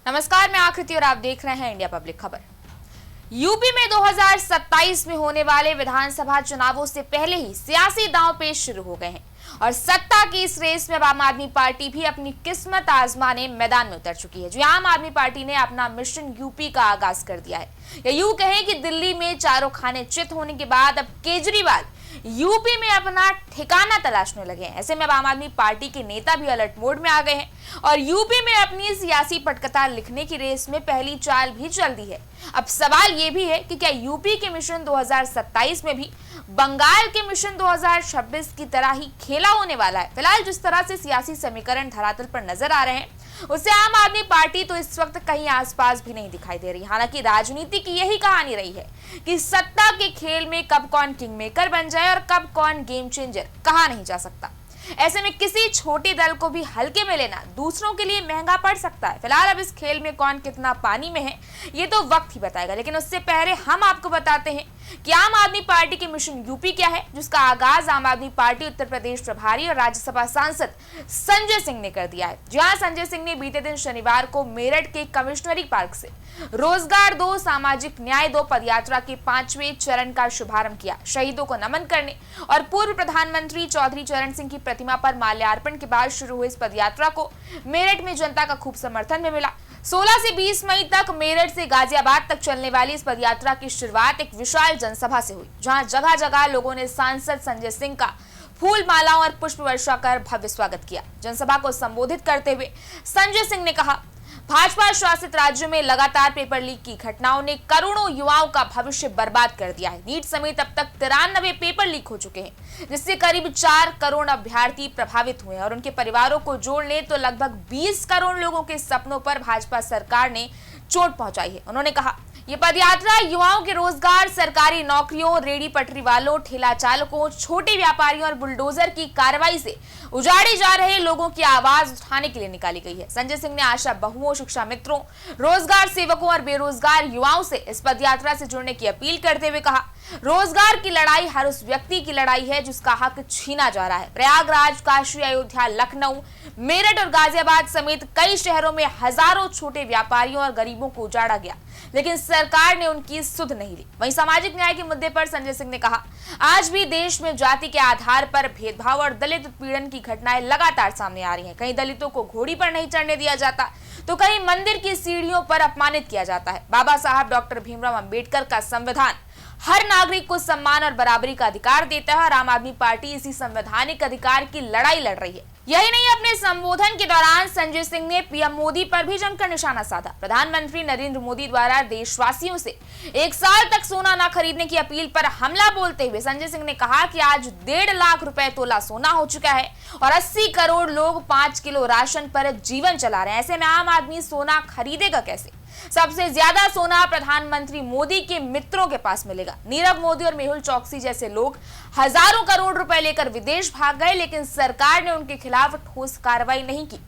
नमस्कार, मैं आकृति और आप देख रहे हैं इंडिया पब्लिक खबर। यूपी में 2027 में होने वाले विधानसभा चुनावों से पहले ही सियासी दांवपेच शुरू हो गए हैं और सत्ता की इस रेस में आम आदमी पार्टी भी अपनी किस्मत आजमाने मैदान में उतर चुकी है। जी, आम आदमी पार्टी ने अपना मिशन यूपी का आगाज कर दिया है। या यूं कहें कि दिल्ली में चारों खाने चित होने के बाद अब केजरीवाल यूपी में अपना ठिकाना तलाशने लगे हैं। ऐसे में अब आम आदमी पार्टी के नेता भी अलर्ट मोड में आ गए हैं और यूपी में अपनी सियासी पटकथा लिखने की रेस में पहली चाल भी चल दी है। अब सवाल ये भी है कि क्या यूपी के मिशन 2027 में भी बंगाल के मिशन 2026 की तरह ही खेला होने वाला है। फिलहाल जिस तरह से सियासी समीकरण धरातल पर नजर आ रहे हैं, उससे आम आदमी पार्टी तो इस वक्त कहीं आसपास भी नहीं दिखाई दे रही। हालांकि राजनीति की यही कहानी रही है कि सत्ता के खेल में कब कौन किंग मेकर बन जाए और कब कौन गेम चेंजर कहा नहीं जा सकता। ऐसे में किसी छोटे दल को भी हल्के में लेना दूसरों के लिए महंगा पड़ सकता है। फिलहाल अब इस खेल में कौन कितना पानी में है ये तो वक्त ही बताएगा, लेकिन उससे पहले हम आपको बताते हैं कि आम आदमी पार्टी के मिशन यूपी क्या है, जिसका आगाज आम आदमी पार्टी उत्तर प्रदेश प्रभारी और राज्यसभा सांसद संजय सिंह ने कर दिया है। जहां संजय सिंह ने बीते दिन शनिवार को मेरठ के कमिश्नरी पार्क से रोजगार दो, सामाजिक न्याय दो पदयात्रा के 5वें चरण का शुभारंभ किया। शहीदों को नमन करने और पूर्व प्रधानमंत्री चौधरी चरण सिंह की प्रतिमा पर माल्यार्पण के बाद शुरू हुई इस पदयात्रा को मेरठ में जनता का खूब समर्थन में मिला। 16 से 20 मई तक मेरठ से गाजियाबाद तक चलने वाली इस पदयात्रा की शुरुआत एक विशाल जनसभा से हुई, जहां जगह जगह लोगों ने सांसद संजय सिंह का फूल मालाओं और पुष्प वर्षा कर भव्य स्वागत किया। जनसभा को संबोधित करते हुए संजय सिंह ने कहा, भाजपा शासित राज्यों में लगातार पेपर लीक की घटनाओं ने करोड़ों युवाओं का भविष्य बर्बाद कर दिया है। नीट समेत अब तक 93 पेपर लीक हो चुके हैं, जिससे करीब 4 करोड़ अभ्यर्थी प्रभावित हुए हैं और उनके परिवारों को जोड़ लें तो लगभग 20 करोड़ लोगों के सपनों पर भाजपा सरकार ने चोट पहुंचाई है। उन्होंने कहा, ये पदयात्रा युवाओं के रोजगार, सरकारी नौकरियों, रेडी पटरी वालों, ठेला चालकों, छोटे व्यापारियों और बुलडोजर की कार्रवाई से उजाड़े जा रहे लोगों की आवाज उठाने के लिए निकाली गई है। संजय सिंह ने आशा बहुओं, शिक्षा मित्रों, रोजगार सेवकों और बेरोजगार युवाओं से इस पदयात्रा से जुड़ने की अपील करते हुए कहा, रोजगार की लड़ाई हर उस व्यक्ति की लड़ाई है जिसका हक छीना जा रहा है। प्रयागराज, काशी, अयोध्या, लखनऊ, मेरठ और गाजियाबाद समेत कई शहरों में हजारों छोटे व्यापारियों और गरीबों को उजाड़ा गया, लेकिन सरकार ने उनकी सुध नहीं ली। वहीं सामाजिक न्याय के मुद्दे पर संजय सिंह ने कहा, आज भी देश में जाति के आधार पर भेदभाव और दलित उत्पीड़न की घटनाएं लगातार सामने आ रही हैं। कहीं दलितों को घोड़ी पर नहीं चढ़ने दिया जाता तो कहीं मंदिर की सीढ़ियों पर अपमानित किया जाता है। बाबा साहब डॉक्टर भीमराव अंबेडकर का संविधान हर नागरिक को सम्मान और बराबरी का अधिकार देता है और आम आदमी पार्टी इसी संवैधानिक अधिकार की लड़ाई लड़ रही है। यही नहीं, अपने संबोधन के दौरान संजय सिंह ने पीएम मोदी पर भी जमकर निशाना साधा। प्रधानमंत्री नरेंद्र मोदी द्वारा देशवासियों से 1 साल तक सोना न खरीदने की अपील पर हमला बोलते हुए संजय सिंह ने कहा कि आज 1.5 लाख रुपए तोला सोना हो चुका है और 80 करोड़ लोग 5 किलो राशन पर जीवन चला रहे हैं। ऐसे में आम आदमी सोना खरीदेगा कैसे? सबसे ज्यादा सोना प्रधानमंत्री मोदी के मित्रों के पास मिलेगा। नीरव मोदी और मेहुल चौकसी जैसे लोग हजारों करोड़ रुपए लेकर विदेश भाग गए, लेकिन सरकार ने उनके खिलाफ ठोस कार्रवाई नहीं की।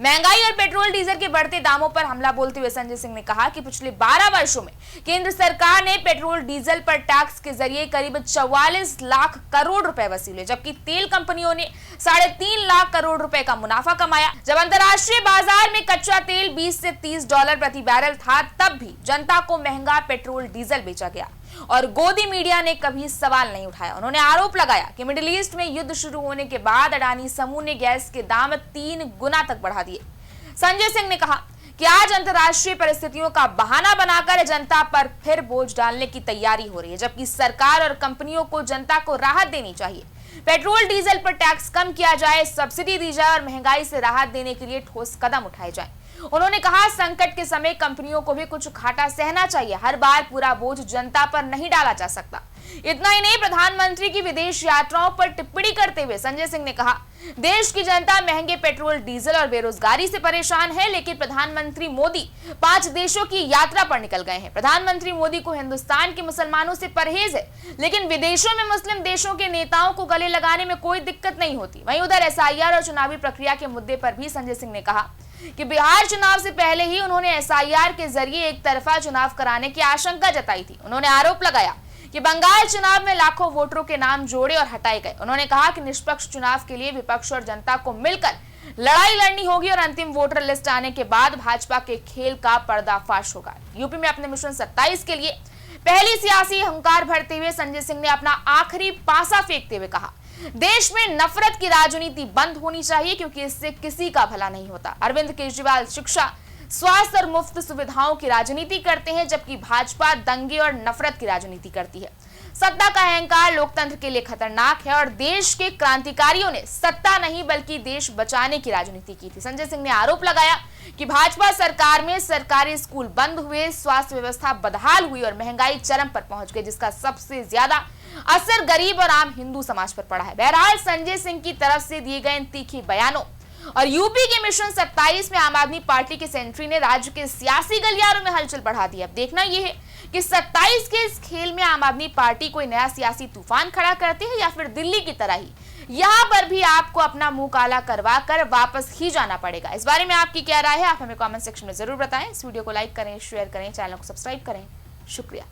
महंगाई और पेट्रोल डीजल के बढ़ते दामों पर हमला बोलते हुए संजय सिंह ने कहा कि पिछले 12 वर्षों में केंद्र सरकार ने पेट्रोल डीजल पर टैक्स के जरिए करीब 44 लाख करोड़ रुपए वसूले, जबकि तेल कंपनियों ने 3.5 लाख करोड़ रुपए का मुनाफा कमाया। जब अंतर्राष्ट्रीय बाजार में कच्चा तेल 20 से 30 डॉलर प्रति बैरल था, तब भी जनता को महंगा पेट्रोल डीजल बेचा गया और गोदी मीडिया ने कभी सवाल नहीं उठाया। उन्होंने आरोप लगाया कि मिडिल ईस्ट में युद्ध शुरू होने के बाद अडानी समूह ने गैस के दाम 3 गुना तक बढ़ा दिए। संजय सिंह ने कहा कि आज अंतर्राष्ट्रीय परिस्थितियों का बहाना बनाकर जनता पर फिर बोझ डालने की तैयारी हो रही है, जबकि सरकार और कंपनियों को जनता को राहत देनी चाहिए। पेट्रोल डीजल पर टैक्स कम किया जाए, सब्सिडी दी जाए और महंगाई से राहत देने के लिए ठोस कदम उठाए जाए। उन्होंने कहा, संकट के समय कंपनियों को भी कुछ घाटा सहना चाहिए, हर बार पूरा बोझ जनता पर नहीं डाला जा सकता। इतना ही नहीं, प्रधानमंत्री की विदेश यात्राओं पर टिप्पणी करते हुए संजय सिंह ने कहा, देश की जनता महंगे पेट्रोल डीजल और बेरोजगारी से परेशान है, लेकिन प्रधानमंत्री मोदी 5 देशों की यात्रा पर निकल गए हैं। प्रधानमंत्री मोदी को हिंदुस्तान के मुसलमानों से परहेज है, लेकिन विदेशों में मुस्लिम देशों के नेताओं को गले लगाने में कोई दिक्कत नहीं होती। वहीं उधर एसआईआर और चुनावी प्रक्रिया के मुद्दे पर भी संजय सिंह ने कहा कि बिहार चुनाव से पहले ही उन्होंने एसआईआर के जरिए एक तरफा चुनाव कराने की आशंका जताई थी। उन्होंने आरोप लगाया कि बंगाल चुनाव में लाखों वोटरों के नाम जोड़े और हटाए गए। उन्होंने कहा कि निष्पक्ष चुनाव के लिए विपक्ष और जनता को मिलकर लड़ाई लड़नी होगी और अंतिम वोटर लिस्ट आने के बाद भाजपा के खेल का पर्दाफाश होगा। यूपी में अपने मिशन 27 के लिए पहली सियासी हंकार भरते हुए संजय सिंह ने अपना आखिरी पासा फेंकते हुए कहा, देश में नफरत की राजनीति बंद होनी चाहिए क्योंकि इससे किसी का भला नहीं होता। अरविंद केजरीवाल शिक्षा, स्वास्थ्य और मुफ्त सुविधाओं की राजनीति करते हैं, जबकि भाजपा दंगे और नफरत की राजनीति करती है। सत्ता का अहंकार लोकतंत्र के लिए खतरनाक है और देश के क्रांतिकारियों ने सत्ता नहीं बल्कि देश बचाने की राजनीति की थी। संजय सिंह ने आरोप लगाया कि भाजपा सरकार में सरकारी स्कूल बंद हुए, स्वास्थ्य व्यवस्था बदहाल हुई और महंगाई चरम पर पहुंच गई, जिसका सबसे ज्यादा असर गरीब और आम हिंदू समाज पर पड़ा है। बहरहाल संजय सिंह की तरफ से दिए गए इन तीखी बयानों और यूपी के मिशन 27 में आम आदमी पार्टी की एंट्री ने राज्य के सियासी गलियारों में हलचल बढ़ा दी। अब देखना यह है कि 27 के इस खेल में आम आदमी पार्टी कोई नया सियासी तूफान खड़ा करती है या फिर दिल्ली की तरह ही यहां पर भी आपको अपना मुंह काला करवा कर वापस ही जाना पड़ेगा। इस बारे में आपकी क्या राय है, आप हमें कमेंट सेक्शन में जरूर बताएं। इस वीडियो को लाइक करें, शेयर करें, चैनल को सब्सक्राइब करें। शुक्रिया।